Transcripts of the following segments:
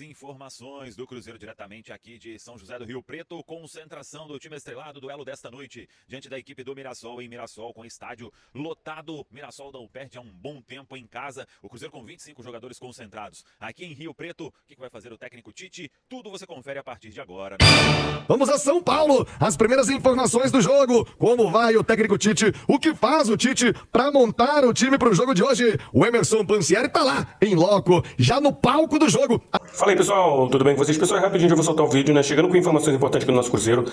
Informações do Cruzeiro diretamente aqui de São José do Rio Preto, concentração do time estrelado, duelo desta noite diante da equipe do Mirassol, em Mirassol com estádio lotado. Mirassol não perde há um bom tempo em casa, o Cruzeiro com 25 jogadores concentrados. Aqui em Rio Preto, o que vai fazer o técnico Tite? Tudo você confere a partir de agora. Vamos a São Paulo, as primeiras informações do jogo, como vai o técnico Tite, o que faz o Tite para montar o time para o jogo de hoje. O Emerson Pansieri tá lá, em loco, já no palco do jogo. Fala aí, pessoal, tudo bem com vocês? Pessoal, rapidinho, já vou soltar o vídeo, né? Chegando com informações importantes aqui do nosso Cruzeiro.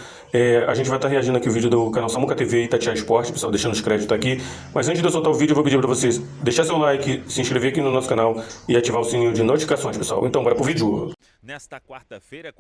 A gente vai estar reagindo aqui o vídeo do canal Samuca TV e Itatiaia Esporte, pessoal, deixando os créditos aqui. Mas antes de eu soltar o vídeo, eu vou pedir para vocês deixar seu like, se inscrever aqui no nosso canal e ativar o sininho de notificações, pessoal. Então, bora pro vídeo. Nesta quarta-feira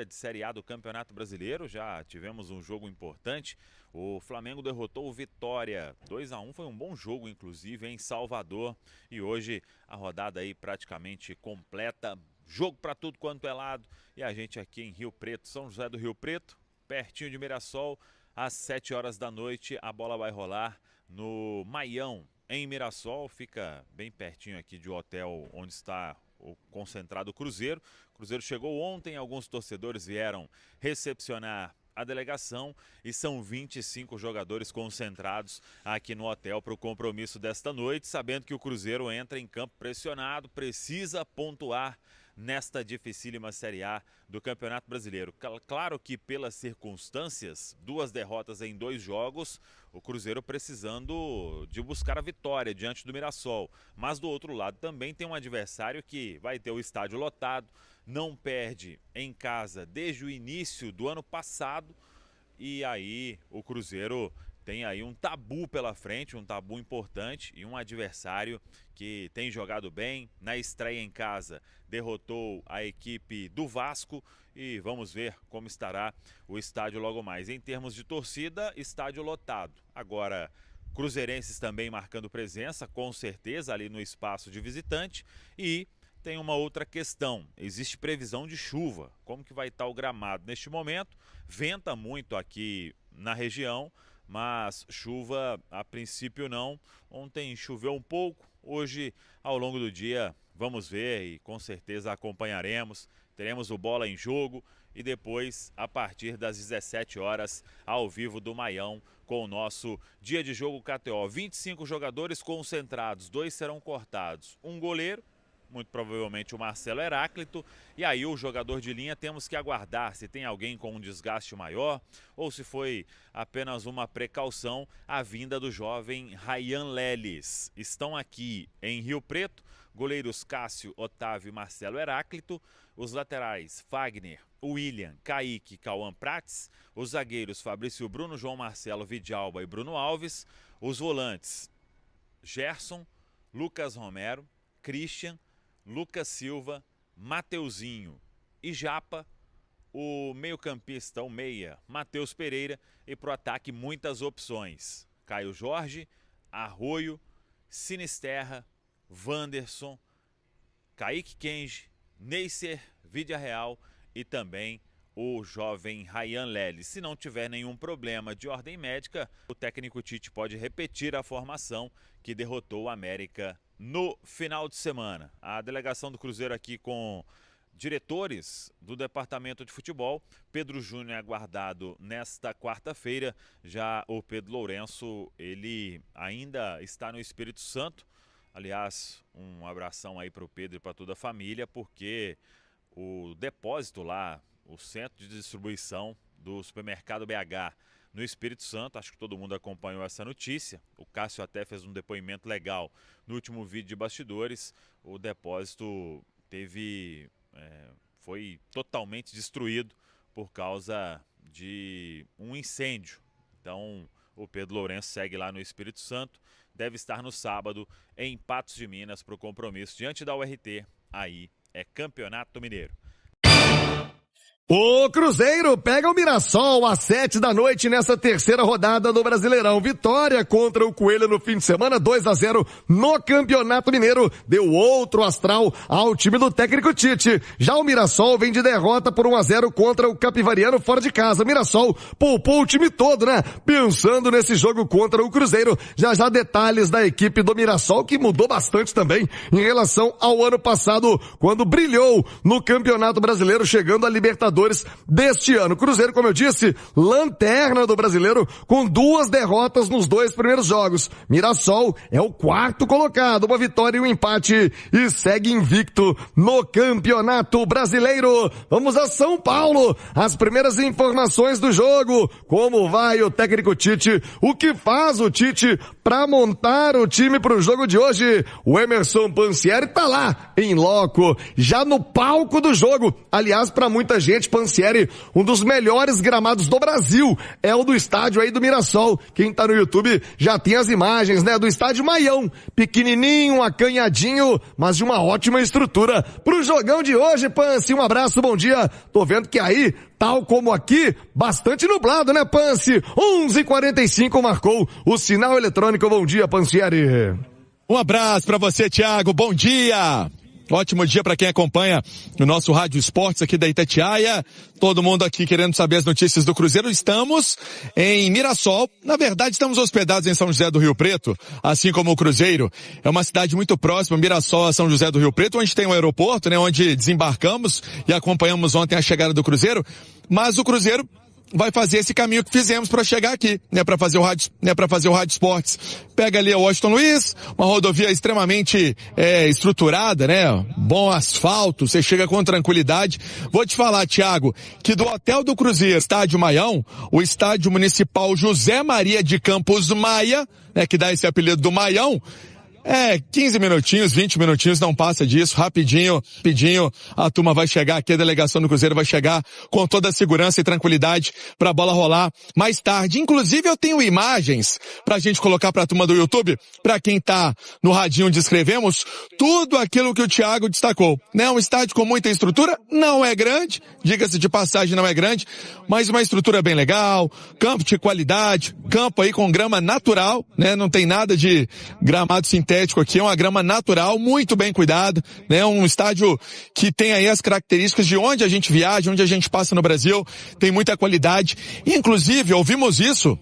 de Série A do Campeonato Brasileiro, já tivemos um jogo importante. O Flamengo derrotou o Vitória 2-1, foi um bom jogo, inclusive, em Salvador. E hoje a rodada aí praticamente completa, jogo para tudo quanto é lado. E a gente aqui em Rio Preto, São José do Rio Preto, pertinho de Mirassol, às 7 horas da noite, a bola vai rolar no Maião, em Mirassol. Fica bem pertinho aqui de hotel onde está o concentrado Cruzeiro. O Cruzeiro chegou ontem, alguns torcedores vieram recepcionar a delegação e são 25 jogadores concentrados aqui no hotel para o compromisso desta noite, sabendo que o Cruzeiro entra em campo pressionado, precisa pontuar nesta dificílima Série A do Campeonato Brasileiro. Claro que pelas circunstâncias, 2 derrotas em 2 jogos, o Cruzeiro precisando de buscar a vitória diante do Mirassol. Mas do outro lado também tem um adversário que vai ter o estádio lotado, não perde em casa desde o início do ano passado, e aí o Cruzeiro tem aí um tabu pela frente, um tabu importante e um adversário que tem jogado bem. Na estreia em casa derrotou a equipe do Vasco e vamos ver como estará o estádio logo mais. Em termos de torcida, estádio lotado. Agora, cruzeirenses também marcando presença, com certeza, ali no espaço de visitante. E tem uma outra questão, existe previsão de chuva. Como que vai estar o gramado neste momento? Venta muito aqui na região, mas chuva a princípio não. Ontem choveu um pouco, hoje ao longo do dia vamos ver e com certeza acompanharemos. Teremos o Bola em Jogo e depois, a partir das 17 horas, ao vivo do Maião, com o nosso dia de jogo KTO. 25 jogadores concentrados, 2 serão cortados, um goleiro, muito provavelmente o Marcelo Heráclito, e aí o jogador de linha temos que aguardar se tem alguém com um desgaste maior ou se foi apenas uma precaução a vinda do jovem Ryan Leles. Estão aqui em Rio Preto, goleiros Cássio, Otávio e Marcelo Heráclito, os laterais Fagner, William, Kaique, Cauã Prates, os zagueiros Fabrício Bruno, João Marcelo, Vidalba e Bruno Alves, os volantes Gerson, Lucas Romero, Christian, Lucas Silva, Mateuzinho e Japa, o meio-campista, o meia, Matheus Pereira, e para o ataque muitas opções. Caio Jorge, Arroio, Sinisterra, Wanderson, Kaique Kenji, Neisser, Vídea Real e também o jovem Ryan Leles. Se não tiver nenhum problema de ordem médica, o técnico Tite pode repetir a formação que derrotou o América no final de semana. A delegação do Cruzeiro aqui com diretores do departamento de futebol. Pedro Júnior é aguardado nesta quarta-feira. Já o Pedro Lourenço, ele ainda está no Espírito Santo. Aliás, um abração aí para o Pedro e para toda a família, porque o depósito lá, o centro de distribuição do supermercado BH no Espírito Santo, acho que todo mundo acompanhou essa notícia. O Cássio até fez um depoimento legal no último vídeo de bastidores. O depósito foi totalmente destruído por causa de um incêndio. Então, o Pedro Lourenço segue lá no Espírito Santo, deve estar no sábado em Patos de Minas para o compromisso diante da URT. Aí é Campeonato Mineiro. O Cruzeiro pega o Mirassol às 7 da noite nessa terceira rodada do Brasileirão. Vitória contra o Coelho no fim de semana, 2-0 no Campeonato Mineiro. Deu outro astral ao time do técnico Tite. Já o Mirassol vem de derrota por 1-0 contra o Capivariano fora de casa. Mirassol poupou o time todo, né? Pensando nesse jogo contra o Cruzeiro. Já detalhes da equipe do Mirassol, que mudou bastante também em relação ao ano passado, quando brilhou no Campeonato Brasileiro, chegando à Libertadores deste ano. Cruzeiro, como eu disse, lanterna do Brasileiro, com 2 derrotas nos 2 primeiros jogos. Mirassol é o 4º colocado, uma vitória e um empate, e segue invicto no Campeonato Brasileiro. Vamos a São Paulo, as primeiras informações do jogo. Como vai o técnico Tite? O que faz o Tite para montar o time para o jogo de hoje? O Emerson Pansieri tá lá, em loco, já no palco do jogo. Aliás, para muita gente, Pansieri, um dos melhores gramados do Brasil, é o do estádio aí do Mirassol. Quem tá no YouTube já tem as imagens, né, do estádio Maião, pequenininho, acanhadinho, mas de uma ótima estrutura pro jogão de hoje. Pansi, um abraço, bom dia. Tô vendo que aí, tal como aqui, bastante nublado, né, Pansi? 11h45 marcou o sinal eletrônico. Bom dia, Pansieri. Um abraço pra você, Thiago, bom dia. Ótimo dia para quem acompanha o nosso Rádio Esportes aqui da Itatiaia. Todo mundo aqui querendo saber as notícias do Cruzeiro. Estamos em Mirassol. Na verdade, estamos hospedados em São José do Rio Preto, assim como o Cruzeiro. É uma cidade muito próxima, Mirassol a São José do Rio Preto, onde tem um aeroporto, né, onde desembarcamos e acompanhamos ontem a chegada do Cruzeiro. Mas o Cruzeiro vai fazer esse caminho que fizemos para chegar aqui, né, para fazer o Rádio Esportes. Pega ali o Washington Luiz, uma rodovia extremamente estruturada, né, bom asfalto, você chega com tranquilidade. Vou te falar, Thiago, que do Hotel do Cruzeiro, Estádio Maião, o Estádio Municipal José Maria de Campos Maia, né, que dá esse apelido do Maião, 15 minutinhos, 20 minutinhos, não passa disso, rapidinho, a turma vai chegar aqui, a delegação do Cruzeiro vai chegar com toda a segurança e tranquilidade pra bola rolar mais tarde. Inclusive eu tenho imagens pra gente colocar pra turma do YouTube, pra quem tá no radinho descrevemos, tudo aquilo que o Thiago destacou, né? Um estádio com muita estrutura, não é grande, diga-se de passagem, não é grande, mas uma estrutura bem legal, campo de qualidade, campo aí com grama natural, né? Não tem nada de gramado sintético aqui, é uma grama natural, muito bem cuidada, né? Um estádio que tem aí as características de onde a gente viaja, onde a gente passa no Brasil, tem muita qualidade. Inclusive, ouvimos isso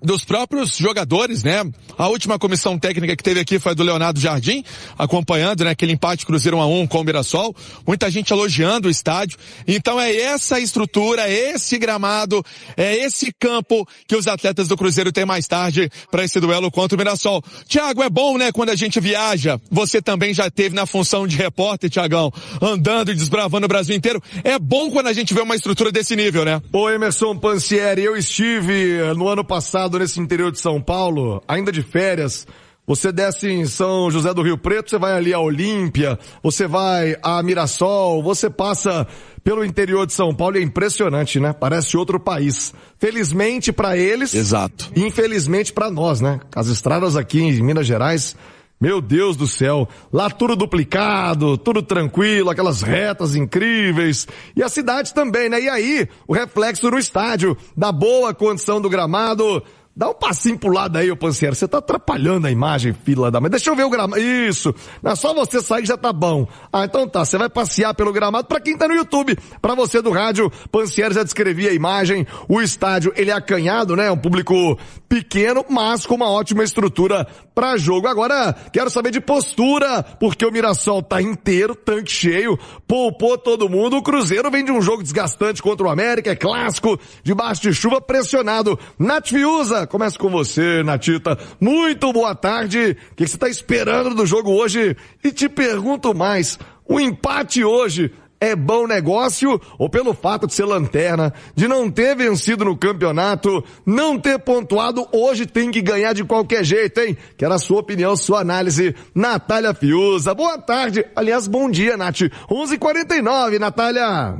dos próprios jogadores, né? A última comissão técnica que teve aqui foi a do Leonardo Jardim, acompanhando, né, aquele empate Cruzeiro 1-1 com o Mirassol. Muita gente elogiando o estádio. Então é essa estrutura, é esse gramado, é esse campo que os atletas do Cruzeiro têm mais tarde para esse duelo contra o Mirassol. Thiago, é bom, né, quando a gente viaja. Você também já teve na função de repórter, Thiagão, andando e desbravando o Brasil inteiro. É bom quando a gente vê uma estrutura desse nível, né? Ô Emerson Pansieri, eu estive no ano passado nesse interior de São Paulo, ainda de férias. Você desce em São José do Rio Preto, você vai ali a Olímpia, você vai a Mirassol, você passa pelo interior de São Paulo e é impressionante, né? Parece outro país. Felizmente para eles, exato. Infelizmente para nós, né? As estradas aqui em Minas Gerais, meu Deus do céu, lá tudo duplicado, tudo tranquilo, aquelas retas incríveis. E a cidade também, né? E aí, o reflexo no estádio, da boa condição do gramado. Dá um passinho pro lado aí, ô Pansieri. Você tá atrapalhando a imagem, filha da mãe. Deixa eu ver o gramado. Isso. Não é só você sair que já tá bom. Ah, então tá. Você vai passear pelo gramado pra quem tá no YouTube. Pra você do rádio, Pansieri já descrevia a imagem. O estádio, ele é acanhado, né? Um público pequeno, mas com uma ótima estrutura pra jogo. Agora, quero saber de postura, porque o Mirassol tá inteiro, tanque cheio, poupou todo mundo. O Cruzeiro vem de um jogo desgastante contra o América, é clássico, debaixo de chuva, pressionado. Nath Fiuza, começo com você, Natita. Muito boa tarde. O que você está esperando do jogo hoje? E te pergunto mais, o empate hoje é bom negócio ou pelo fato de ser lanterna, de não ter vencido no campeonato, não ter pontuado, hoje tem que ganhar de qualquer jeito, hein? Quero a sua opinião, sua análise, Natália Fiuza. Boa tarde. Aliás, bom dia, Nath. 11h49, Natália.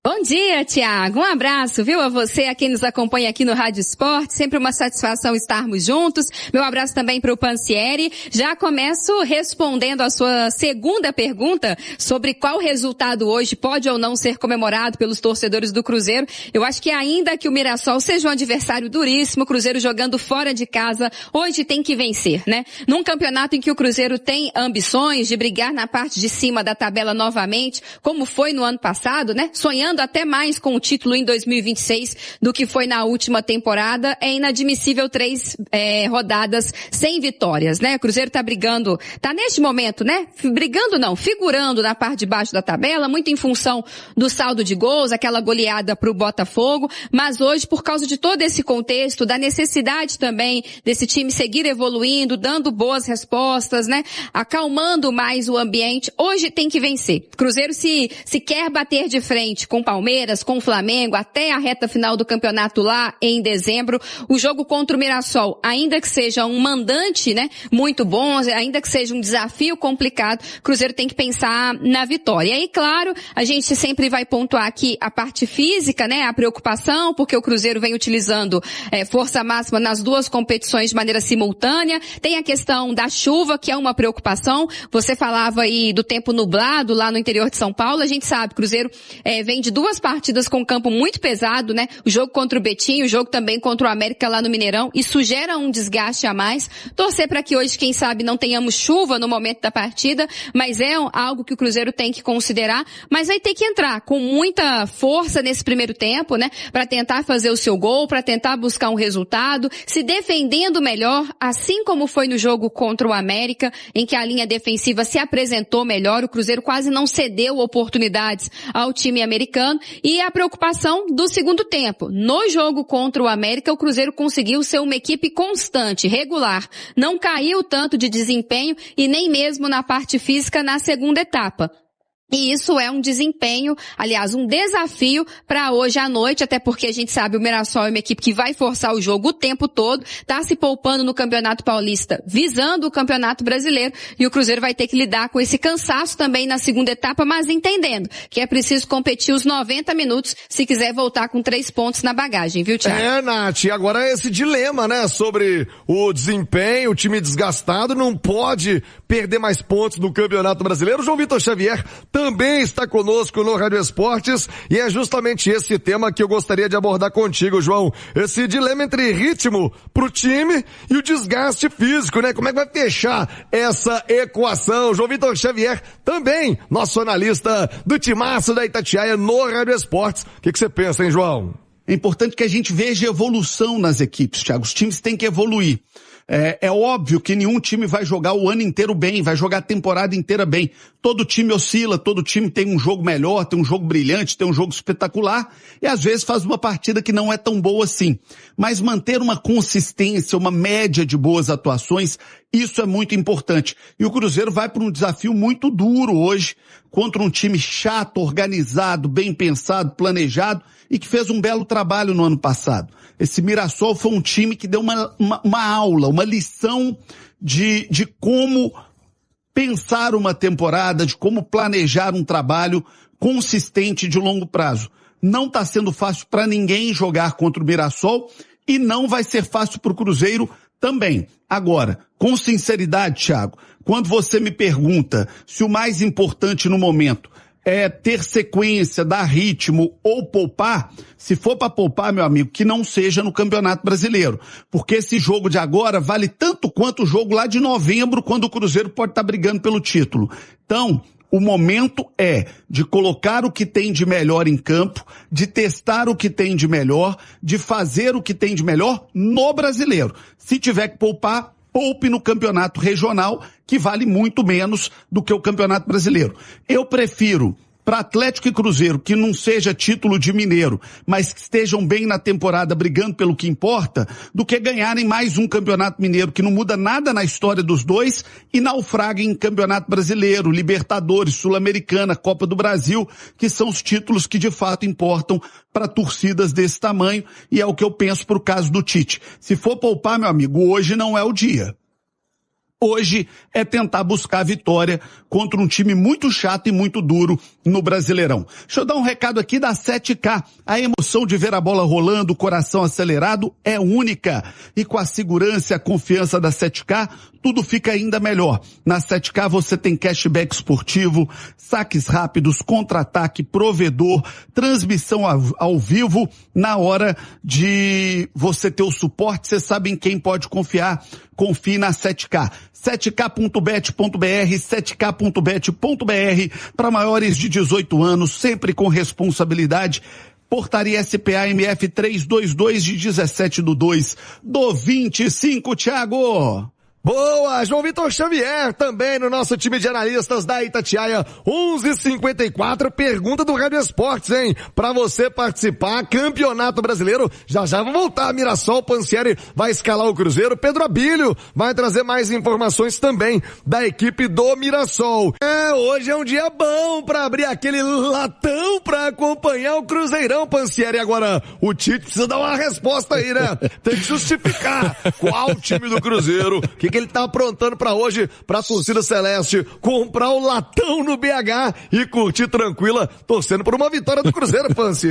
Bom dia, Thiago. Um abraço, viu, a você, a quem nos acompanha aqui no Rádio Esporte. Sempre uma satisfação estarmos juntos. Meu abraço também para o Pansieri. Já começo respondendo a sua segunda pergunta sobre qual resultado hoje pode ou não ser comemorado pelos torcedores do Cruzeiro. Eu acho que ainda que o Mirassol seja um adversário duríssimo, o Cruzeiro jogando fora de casa, hoje tem que vencer, né? Num campeonato em que o Cruzeiro tem ambições de brigar na parte de cima da tabela novamente, como foi no ano passado, né? Sonhando até mais com o título em 2026 do que foi na última temporada, é inadmissível 3 rodadas sem vitórias, né? O Cruzeiro tá brigando, tá neste momento, né? Brigando não, figurando na parte de baixo da tabela, muito em função do saldo de gols, aquela goleada pro Botafogo, mas hoje, por causa de todo esse contexto, da necessidade também desse time seguir evoluindo, dando boas respostas, né? Acalmando mais o ambiente, hoje tem que vencer. O Cruzeiro se quer bater de frente com Palmeiras, com o Flamengo, até a reta final do campeonato lá em dezembro. O jogo contra o Mirassol, ainda que seja um mandante, né, muito bom, ainda que seja um desafio complicado, o Cruzeiro tem que pensar na vitória. E aí, claro, a gente sempre vai pontuar aqui a parte física, né, a preocupação, porque o Cruzeiro vem utilizando força máxima nas 2 competições de maneira simultânea. Tem a questão da chuva, que é uma preocupação. Você falava aí do tempo nublado lá no interior de São Paulo. A gente sabe, o Cruzeiro vem de 2 partidas com campo muito pesado, né? O jogo contra o Betim, o jogo também contra o América lá no Mineirão. Isso gera um desgaste a mais. Torcer para que hoje, quem sabe, não tenhamos chuva no momento da partida, mas é algo que o Cruzeiro tem que considerar. Mas vai ter que entrar com muita força nesse primeiro tempo, né? Para tentar fazer o seu gol, para tentar buscar um resultado, se defendendo melhor, assim como foi no jogo contra o América, em que a linha defensiva se apresentou melhor. O Cruzeiro quase não cedeu oportunidades ao time americano. E a preocupação do segundo tempo. No jogo contra o América, o Cruzeiro conseguiu ser uma equipe constante, regular. Não caiu tanto de desempenho e nem mesmo na parte física na segunda etapa. E isso é um desempenho, aliás, um desafio para hoje à noite, até porque a gente sabe o Mirassol é uma equipe que vai forçar o jogo o tempo todo, tá se poupando no Campeonato Paulista, visando o Campeonato Brasileiro, e o Cruzeiro vai ter que lidar com esse cansaço também na segunda etapa, mas entendendo que é preciso competir os 90 minutos se quiser voltar com 3 pontos na bagagem, viu, Thiago? Nath, e agora esse dilema, né, sobre o desempenho, o time desgastado, não pode perder mais pontos no Campeonato Brasileiro. O João Vitor Xavier também está conosco no Rádio Esportes e é justamente esse tema que eu gostaria de abordar contigo, João. Esse dilema entre ritmo pro time e o desgaste físico, né? Como é que vai fechar essa equação? João Vitor Xavier também, nosso analista do timaço da Itatiaia no Rádio Esportes. O que você pensa, hein, João? É importante que a gente veja evolução nas equipes, Thiago. Os times têm que evoluir. É óbvio que nenhum time vai jogar o ano inteiro bem, vai jogar a temporada inteira bem. Todo time oscila, todo time tem um jogo melhor, tem um jogo brilhante, tem um jogo espetacular e às vezes faz uma partida que não é tão boa assim. Mas manter uma consistência, uma média de boas atuações, isso é muito importante. E o Cruzeiro vai para um desafio muito duro hoje contra um time chato, organizado, bem pensado, planejado e que fez um belo trabalho no ano passado. Esse Mirassol foi um time que deu uma aula, uma lição de como pensar uma temporada, de como planejar um trabalho consistente de longo prazo. Não está sendo fácil para ninguém jogar contra o Mirassol e não vai ser fácil para o Cruzeiro também. Agora, com sinceridade, Thiago, quando você me pergunta se o mais importante no momento é ter sequência, dar ritmo ou poupar, se for para poupar, meu amigo, que não seja no Campeonato Brasileiro. Porque esse jogo de agora vale tanto quanto o jogo lá de novembro, quando o Cruzeiro pode estar brigando pelo título. Então, o momento é de colocar o que tem de melhor em campo, de testar o que tem de melhor, de fazer o que tem de melhor no Brasileiro. Se tiver que poupar, poupe no campeonato regional, que vale muito menos do que o Campeonato Brasileiro. Eu prefiro, para Atlético e Cruzeiro, que não seja título de mineiro, mas que estejam bem na temporada brigando pelo que importa, do que ganharem mais um Campeonato Mineiro, que não muda nada na história dos dois, e naufraguem em Campeonato Brasileiro, Libertadores, Sul-Americana, Copa do Brasil, que são os títulos que de fato importam para torcidas desse tamanho, e é o que eu penso pro caso do Tite. Se for poupar, meu amigo, hoje não é o dia. Hoje é tentar buscar a vitória contra um time muito chato e muito duro no Brasileirão. Deixa eu dar um recado aqui da 7K. A emoção de ver a bola rolando, o coração acelerado é única. E com a segurança e a confiança da 7K, tudo fica ainda melhor. Na 7K você tem cashback esportivo, saques rápidos, contra-ataque, provedor, transmissão ao vivo. Na hora de você ter o suporte, você sabe em quem pode confiar. Confie na 7K. 7k.bet.br, 7k.bet.br, para maiores de 18 anos, sempre com responsabilidade. Portaria SPA-MF 322 de 17/2/25, Thiago. Boa, João Vitor Xavier, também no nosso time de analistas da Itatiaia, 11h54, pergunta do Rádio Esportes, hein? Pra você participar, Campeonato Brasileiro, já vão voltar, Mirassol, Pansieri vai escalar o Cruzeiro, Pedro Abílio vai trazer mais informações também da equipe do Mirassol. Hoje é um dia bom pra abrir aquele latão pra acompanhar o Cruzeirão, Pansieri. Agora, o Tite precisa dar uma resposta aí, né? Tem que justificar qual time do Cruzeiro, que ele tá aprontando pra hoje, pra torcida celeste, comprar o latão no BH e curtir tranquila, torcendo por uma vitória do Cruzeiro, Pansi.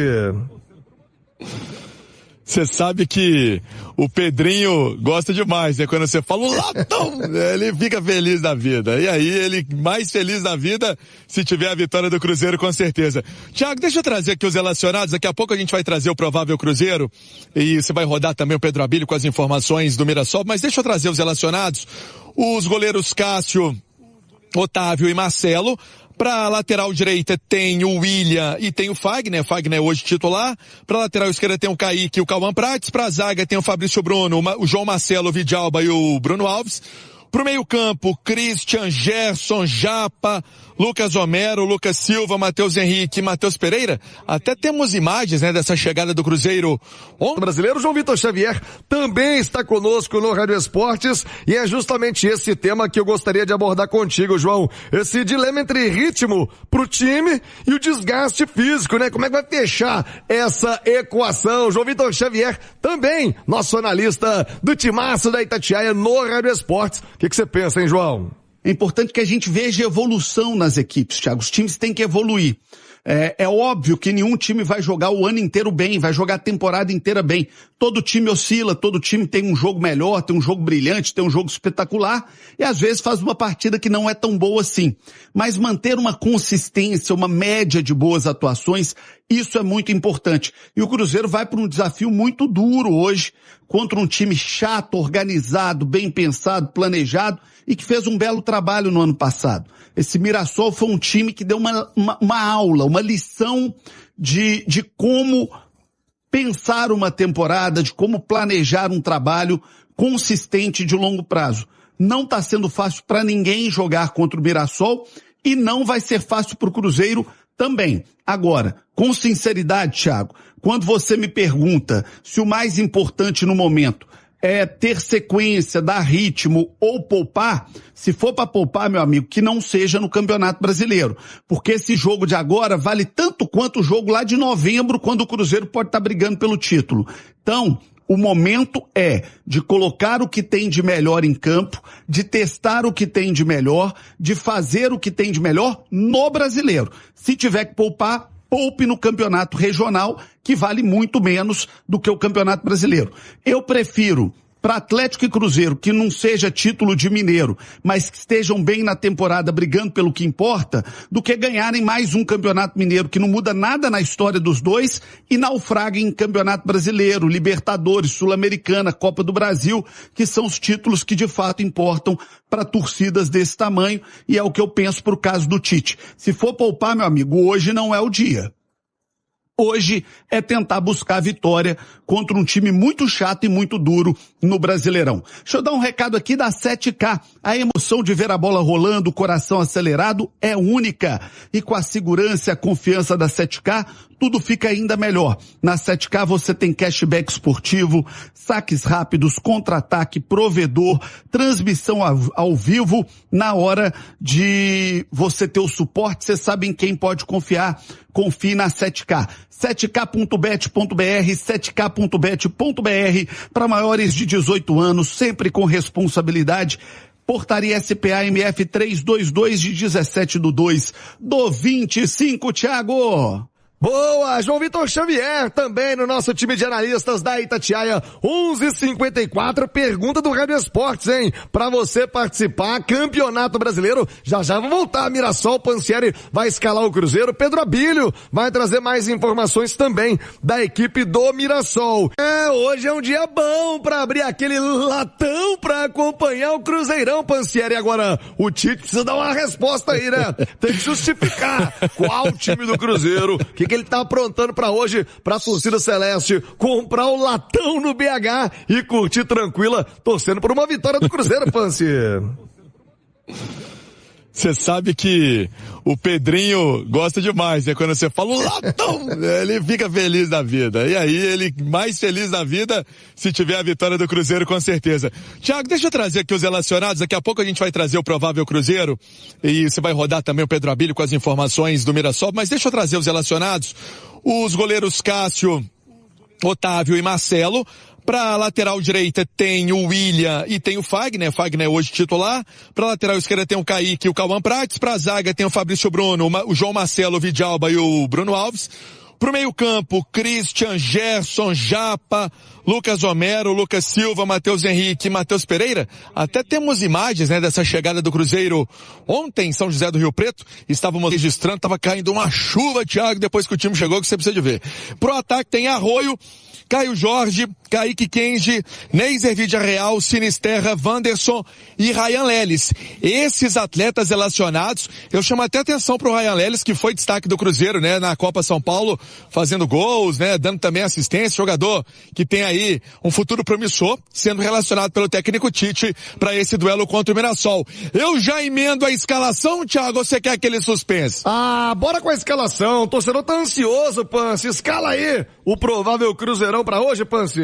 Você sabe que o Pedrinho gosta demais, né? Quando você fala o latão, ele fica feliz da vida. E aí, ele mais feliz da vida se tiver a vitória do Cruzeiro, com certeza. Thiago, deixa eu trazer aqui os relacionados. Daqui a pouco a gente vai trazer o provável Cruzeiro. E você vai rodar também o Pedro Abílio com as informações do Mirassol. Mas deixa eu trazer os relacionados. Os goleiros Cássio, Otávio e Marcelo. Pra lateral direita tem o William e tem o Fagner. Fagner hoje titular. Pra lateral esquerda tem o Kaique e o Cauã Prates. Pra zaga tem o Fabrício Bruno, o João Marcelo, o Vidalba e o Bruno Alves. Pro meio campo, Christian, Gerson, Japa, Lucas Homero, Lucas Silva, Matheus Henrique e Matheus Pereira. Até temos imagens, né, dessa chegada do Cruzeiro. O brasileiro João Vitor Xavier também está conosco no Rádio Esportes e é justamente esse tema que eu gostaria de abordar contigo, João. Esse dilema entre ritmo pro time e o desgaste físico, né? Como é que vai fechar essa equação? João Vitor Xavier também, nosso analista do timaço da Itatiaia no Rádio Esportes. O que você pensa, hein, João? É importante que a gente veja evolução nas equipes, Thiago. Os times têm que evoluir. É óbvio que nenhum time vai jogar o ano inteiro bem, vai jogar a temporada inteira bem. Todo time oscila, todo time tem um jogo melhor, tem um jogo brilhante, tem um jogo espetacular e às vezes faz uma partida que não é tão boa assim. Mas manter uma consistência, uma média de boas atuações, isso é muito importante. E o Cruzeiro vai para um desafio muito duro hoje contra um time chato, organizado, bem pensado, planejado e que fez um belo trabalho no ano passado. Esse Mirassol foi um time que deu uma aula, uma lição de como pensar uma temporada, de como planejar um trabalho consistente de longo prazo. Não está sendo fácil para ninguém jogar contra o Mirassol e não vai ser fácil para o Cruzeiro também. Agora, com sinceridade, Thiago, quando você me pergunta se o mais importante no momento é ter sequência, dar ritmo ou poupar, se for para poupar, meu amigo, que não seja no Campeonato Brasileiro. Porque esse jogo de agora vale tanto quanto o jogo lá de novembro, quando o Cruzeiro pode estar brigando pelo título. Então, o momento é de colocar o que tem de melhor em campo, de testar o que tem de melhor, de fazer o que tem de melhor no Brasileiro. Se tiver que poupar, poupe no campeonato regional, que vale muito menos do que o Campeonato Brasileiro. Eu prefiro, para Atlético e Cruzeiro, que não seja título de mineiro, mas que estejam bem na temporada brigando pelo que importa, do que ganharem mais um Campeonato Mineiro, que não muda nada na história dos dois, e naufraguem em Campeonato Brasileiro, Libertadores, Sul-Americana, Copa do Brasil, que são os títulos que de fato importam para torcidas desse tamanho, e é o que eu penso pro caso do Tite. Se for poupar, meu amigo, hoje não é o dia. Hoje é tentar buscar a vitória contra um time muito chato e muito duro no Brasileirão. Deixa eu dar um recado aqui da 7K. A emoção de ver a bola rolando, o coração acelerado é única. E com a segurança e a confiança da 7K, tudo fica ainda melhor. Na 7K você tem cashback esportivo, saques rápidos, contra-ataque, provedor, transmissão ao vivo. Na hora de você ter o suporte, você sabe em quem pode confiar. Confie na 7K. 7k.bet.br, 7k.bet.br, para maiores de 18 anos, sempre com responsabilidade. Portaria SPA-MF 322 de 17/2/25, Thiago. Boa, João Vitor Xavier, também no nosso time de analistas da Itatiaia, 11h54, pergunta do Rádio Esportes, hein? Pra você participar, Campeonato Brasileiro, já vou voltar, Mirassol, Pansieri vai escalar o Cruzeiro, Pedro Abílio vai trazer mais informações também da equipe do Mirassol. Hoje é um dia bom pra abrir aquele latão pra acompanhar o Cruzeirão, Pansieri. Agora, o Tite precisa dar uma resposta aí, né? Tem que justificar qual time do Cruzeiro, que ele tá aprontando pra hoje, pra torcida celeste, comprar o latão no BH e curtir tranquila, torcendo por uma vitória do Cruzeiro, Pansi. Você sabe que o Pedrinho gosta demais, né? Quando você fala o latão, ele fica feliz da vida. E aí, ele mais feliz da vida se tiver a vitória do Cruzeiro, com certeza. Thiago, deixa eu trazer aqui os relacionados. Daqui a pouco a gente vai trazer o provável Cruzeiro e você vai rodar também o Pedro Abílio com as informações do Mirassol. Mas deixa eu trazer os relacionados. Os goleiros Cássio, Otávio e Marcelo. Pra lateral direita tem o William e tem o Fagner. Fagner hoje titular. Pra lateral esquerda tem o Kaique e o Cauã Prates. Pra zaga tem o Fabrício Bruno, o João Marcelo, o Vidalba e o Bruno Alves. Pro meio campo, Christian, Gerson, Japa, Lucas Homero, Lucas Silva, Matheus Henrique e Matheus Pereira. Até temos imagens, né, dessa chegada do Cruzeiro ontem em São José do Rio Preto. Estávamos registrando, tava caindo uma chuva, Thiago, depois que o time chegou, que você precisa de ver. Pro ataque tem Arroio, Caio Jorge, Kaique Kenji, Neiser Vidiarreal, Sinisterra, Wanderson e Ryan Leles. Esses atletas relacionados, eu chamo até atenção pro Ryan Leles, que foi destaque do Cruzeiro, né, na Copa São Paulo, fazendo gols, né, dando também assistência, jogador que tem aí um futuro promissor, sendo relacionado pelo técnico Tite para esse duelo contra o Mirassol. Eu já emendo a escalação, Thiago, ou você quer aquele suspense? Bora com a escalação, o torcedor tá ansioso, Pansi, escala aí o provável Cruzeirão pra hoje, Pansi.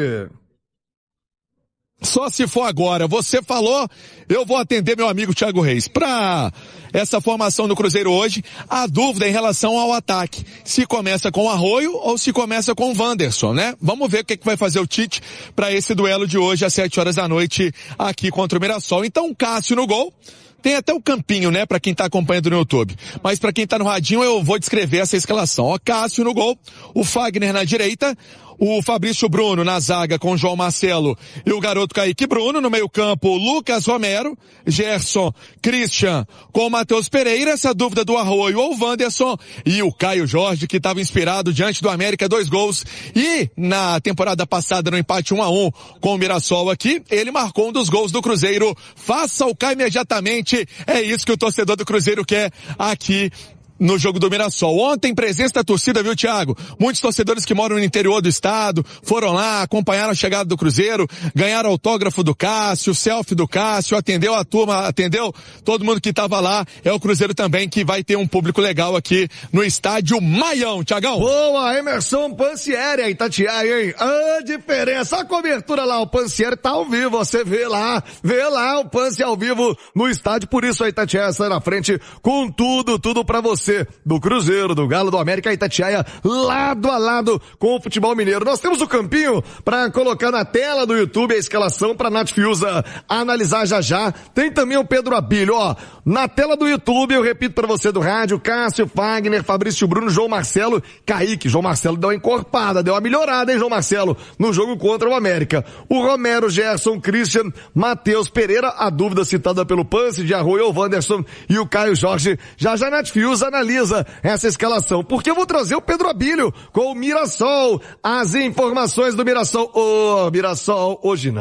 Só se for agora. Você falou, eu vou atender meu amigo Thiago Reis. Pra essa formação do Cruzeiro hoje, a dúvida em relação ao ataque. Se começa com o Arroio ou se começa com o Wanderson, né? Vamos ver o que vai fazer o Tite para esse duelo de hoje às 7 horas da noite aqui contra o Mirassol. Então, Cássio no gol. Tem até o campinho, né, pra quem tá acompanhando no YouTube. Mas pra quem tá no radinho, eu vou descrever essa escalação. Ó, Cássio no gol, o Fagner na direita, o Fabrício Bruno na zaga com o João Marcelo e o garoto Kaique Bruno. No meio campo, Lucas Romero, Gerson, Christian com o Matheus Pereira. Essa dúvida do Arroio ou Wanderson e o Caio Jorge, que estava inspirado diante do América, 2 gols. E na temporada passada, no empate 1-1 com o Mirassol aqui, ele marcou um dos gols do Cruzeiro. Faça o K imediatamente. É isso que o torcedor do Cruzeiro quer aqui no jogo do Mirassol. Ontem, presença da torcida, viu, Thiago? Muitos torcedores que moram no interior do estado foram lá, acompanharam a chegada do Cruzeiro, ganharam autógrafo do Cássio, selfie do Cássio, atendeu a turma, atendeu todo mundo que estava lá. É o Cruzeiro também que vai ter um público legal aqui no estádio Maião, Thiagão. Boa, Emerson Pansieri, aí, Itatiaia, hein? A diferença, a cobertura lá, o Pansieri tá ao vivo, você vê lá o Pansi ao vivo no estádio, por isso a Itatiaia sai na frente com tudo pra você. Do Cruzeiro, do Galo, do América, Itatiaia, lado a lado com o futebol mineiro. Nós temos o campinho para colocar na tela do YouTube a escalação para Nath Fiuza analisar já. Tem também o Pedro Abílio, ó, na tela do YouTube, eu repito para você do rádio, Cássio, Fagner, Fabrício Bruno, João Marcelo, Kaique. João Marcelo deu uma encorpada, deu uma melhorada, hein, João Marcelo, no jogo contra o América. O Romero, Gerson, Christian, Matheus Pereira, a dúvida citada pelo Pansi de Arroio ou Wanderson e o Caio Jorge. Já Nath Fiuza analisa essa escalação, porque eu vou trazer o Pedro Abílio com o Mirassol, as informações do Mirassol. Mirassol, hoje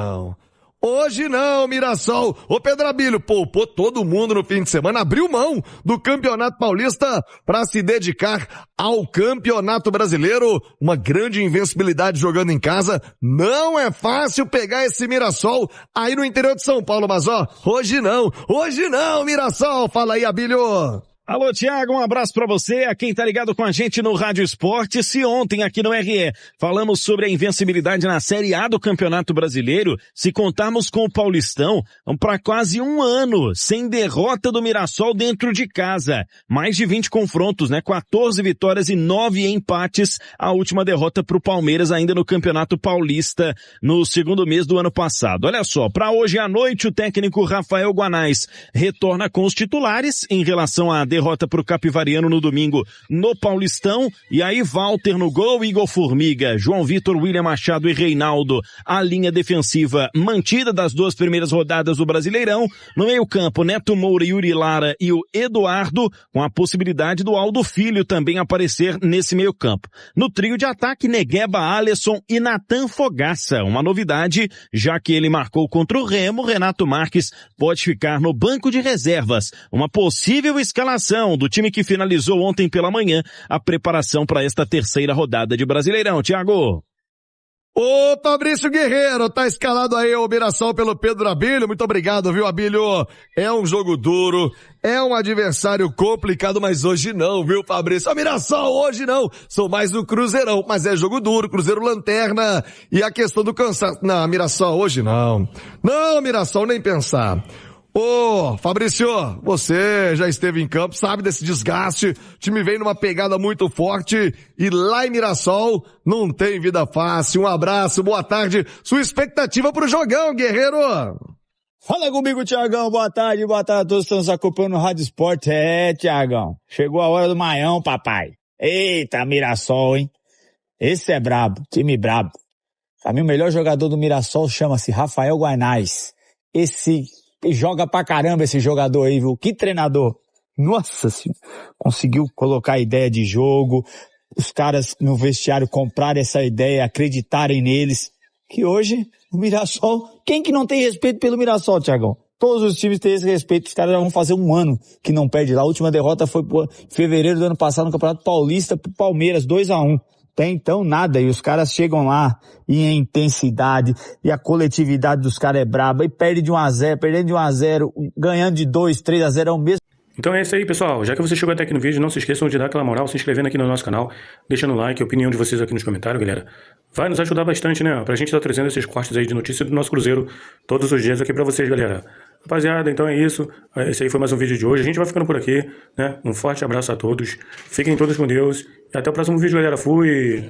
não, Mirassol. Ô Pedro Abílio, poupou todo mundo no fim de semana, abriu mão do Campeonato Paulista para se dedicar ao Campeonato Brasileiro, uma grande invencibilidade jogando em casa. Não é fácil pegar esse Mirassol aí no interior de São Paulo, mas ó, hoje não, Mirassol. Fala aí, Abílio. Alô, Thiago, um abraço pra você, a quem tá ligado com a gente no Rádio Esporte. Se ontem aqui no RE falamos sobre a invencibilidade na Série A do Campeonato Brasileiro, se contarmos com o Paulistão, vamos pra quase um ano sem derrota do Mirassol dentro de casa. Mais de 20 confrontos, 14 vitórias e 9 empates. A última derrota pro Palmeiras ainda no Campeonato Paulista no segundo mês do ano passado. Olha só, pra hoje à noite o técnico Rafael Guanais retorna com os titulares em relação à derrota para o Capivariano no domingo no Paulistão, e aí Walter no gol, Igor Formiga, João Vitor, William Machado e Reinaldo, a linha defensiva mantida das 2 primeiras rodadas do Brasileirão, no meio campo Neto Moura, Yuri Lara e o Eduardo, com a possibilidade do Aldo Filho também aparecer nesse meio campo. No trio de ataque, Negueba, Alisson e Natan Fogaça, uma novidade, já que ele marcou contra o Remo, Renato Marques pode ficar no banco de reservas, uma possível escalação do time que finalizou ontem pela manhã a preparação para esta terceira rodada de Brasileirão. Thiago. Ô, Fabrício Guerreiro, tá escalado aí o Mirassol pelo Pedro Abílio. Muito obrigado, viu, Abílio? É um jogo duro, é um adversário complicado, mas hoje não, viu, Fabrício? O Mirassol hoje não, sou mais o Cruzeirão, mas é jogo duro, Cruzeiro lanterna. E a questão do cansaço, não, Mirassol hoje não. Não, Mirassol nem pensar. Ô, Fabrício, você já esteve em campo, sabe desse desgaste, o time vem numa pegada muito forte e lá em Mirassol não tem vida fácil. Um abraço, boa tarde, sua expectativa pro jogão, guerreiro? Fala comigo, Thiagão, boa tarde a todos que estão nos acompanhando no Rádio Esporte. Thiagão, chegou a hora do Maião, papai. Eita, Mirassol, hein? Esse é brabo, time brabo. Pra mim o melhor jogador do Mirassol chama-se Rafael Guanais. Esse joga pra caramba esse jogador aí, viu? Que treinador. Nossa senhora. Conseguiu colocar a ideia de jogo, os caras no vestiário comprarem essa ideia, acreditarem neles. Que hoje, o Mirassol, quem que não tem respeito pelo Mirassol, Thiagão? Todos os times têm esse respeito, os caras já vão fazer um ano que não perde lá. A última derrota foi em fevereiro do ano passado no Campeonato Paulista pro Palmeiras, 2-1. Tem então nada, e os caras chegam lá e em intensidade, e a coletividade dos caras é braba, e perde de 1-0, perdendo de 1-0, ganhando de 2, 3-0 é o mesmo. Então é isso aí, pessoal. Já que você chegou até aqui no vídeo, não se esqueçam de dar aquela moral, se inscrevendo aqui no nosso canal, deixando o like, a opinião de vocês aqui nos comentários, galera. Vai nos ajudar bastante, pra gente estar trazendo esses cortes aí de notícias do nosso Cruzeiro todos os dias aqui pra vocês, galera. Rapaziada, então é isso. Esse aí foi mais um vídeo de hoje. A gente vai ficando por aqui, Um forte abraço a todos. Fiquem todos com Deus. E até o próximo vídeo, galera. Fui!